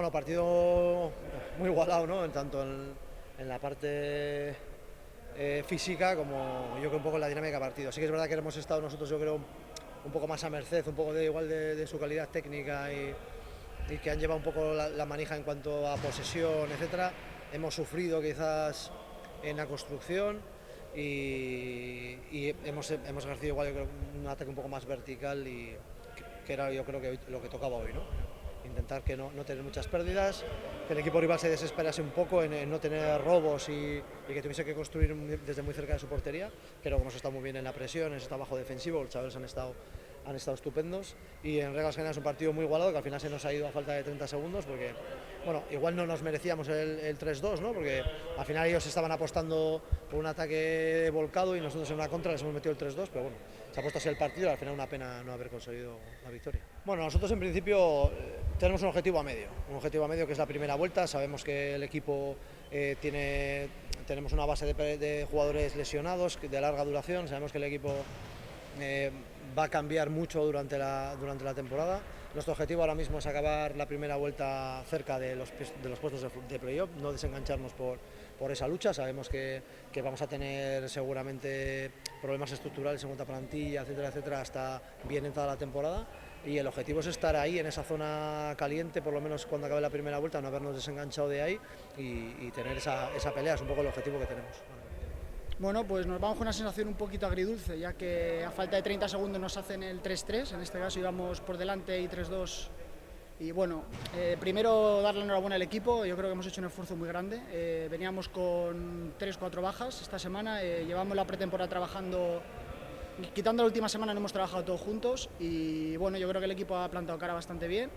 Bueno, partido muy igualado, ¿no? Tanto en la parte física como yo creo un poco en la dinámica de partido. Sí que es verdad que hemos estado nosotros, yo creo, un poco más a merced, un poco de su calidad técnica y que han llevado un poco la manija en cuanto a posesión, etcétera. Hemos sufrido quizás en la construcción y hemos ejercido igual, yo creo, un ataque un poco más vertical y que era, yo creo, que lo que tocaba hoy, ¿no? Intentar que no tener muchas pérdidas, que el equipo rival se desesperase un poco en no tener robos y que tuviese que construir desde muy cerca de su portería. Creo que hemos estado muy bien en la presión, en ese trabajo defensivo, los chavales han estado estupendos y en reglas generales un partido muy igualado que al final se nos ha ido a falta de 30 segundos porque, bueno, igual no nos merecíamos el 3-2, ¿no? Porque al final ellos estaban apostando por un ataque volcado y nosotros en una contra les hemos metido el 3-2, pero bueno, se ha puesto así el partido y al final una pena no haber conseguido la victoria. Bueno, nosotros en principio tenemos un objetivo a medio que es la primera vuelta. Sabemos que el equipo tenemos una base de jugadores lesionados de larga duración, sabemos que el equipo va a cambiar mucho durante la temporada. Nuestro objetivo ahora mismo es acabar la primera vuelta cerca de los puestos de playoff, no desengancharnos por esa lucha. Sabemos que vamos a tener seguramente problemas estructurales en cuanto a plantilla, etcétera, etcétera, hasta bien entrada la temporada. Y el objetivo es estar ahí en esa zona caliente, por lo menos cuando acabe la primera vuelta, no habernos desenganchado de ahí y tener esa pelea, es un poco el objetivo que tenemos. Bueno, pues nos vamos con una sensación un poquito agridulce, ya que a falta de 30 segundos nos hacen el 3-3, en este caso íbamos por delante y 3-2. Y bueno, primero darle la enhorabuena al equipo, yo creo que hemos hecho un esfuerzo muy grande. Veníamos con 3-4 bajas esta semana, llevamos la pretemporada trabajando, quitando la última semana no hemos trabajado todos juntos y bueno, yo creo que el equipo ha plantado cara bastante bien.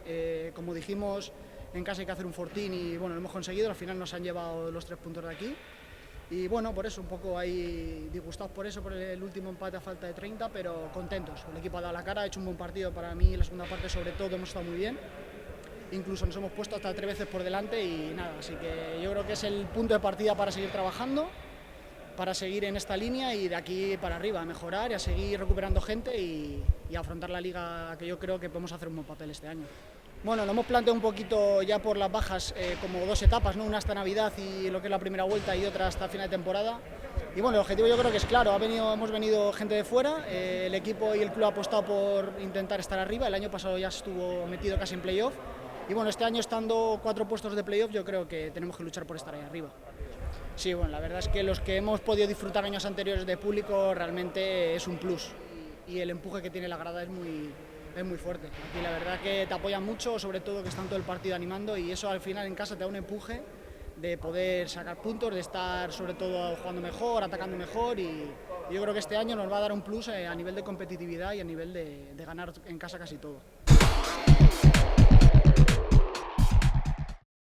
Como dijimos, en casa hay que hacer un fortín y bueno, lo hemos conseguido, al final nos han llevado los 3 puntos de aquí. Y bueno, por eso, un poco ahí disgustados por eso, por el último empate a falta de 30, pero contentos. El equipo ha dado la cara, ha hecho un buen partido para mí, la segunda parte sobre todo hemos estado muy bien. Incluso nos hemos puesto hasta 3 veces por delante y nada, así que yo creo que es el punto de partida para seguir trabajando, para seguir en esta línea y de aquí para arriba, a mejorar y a seguir recuperando gente y a afrontar la liga, que yo creo que podemos hacer un buen papel este año. Bueno, lo hemos planteado un poquito ya por las bajas, como 2 etapas, ¿no? Una hasta Navidad y lo que es la primera vuelta y otra hasta final de temporada. Y bueno, el objetivo yo creo que es claro, hemos venido gente de fuera, el equipo y el club ha apostado por intentar estar arriba, el año pasado ya estuvo metido casi en playoff y bueno, este año estando 4 puestos de playoff yo creo que tenemos que luchar por estar ahí arriba. Sí, bueno, la verdad es que los que hemos podido disfrutar años anteriores de público realmente es un plus y el empuje que tiene la grada es muy fuerte. Aquí la verdad que te apoyan mucho, sobre todo que están todo el partido animando y eso al final en casa te da un empuje de poder sacar puntos, de estar sobre todo jugando mejor, atacando mejor y yo creo que este año nos va a dar un plus a nivel de competitividad y a nivel de ganar en casa casi todo.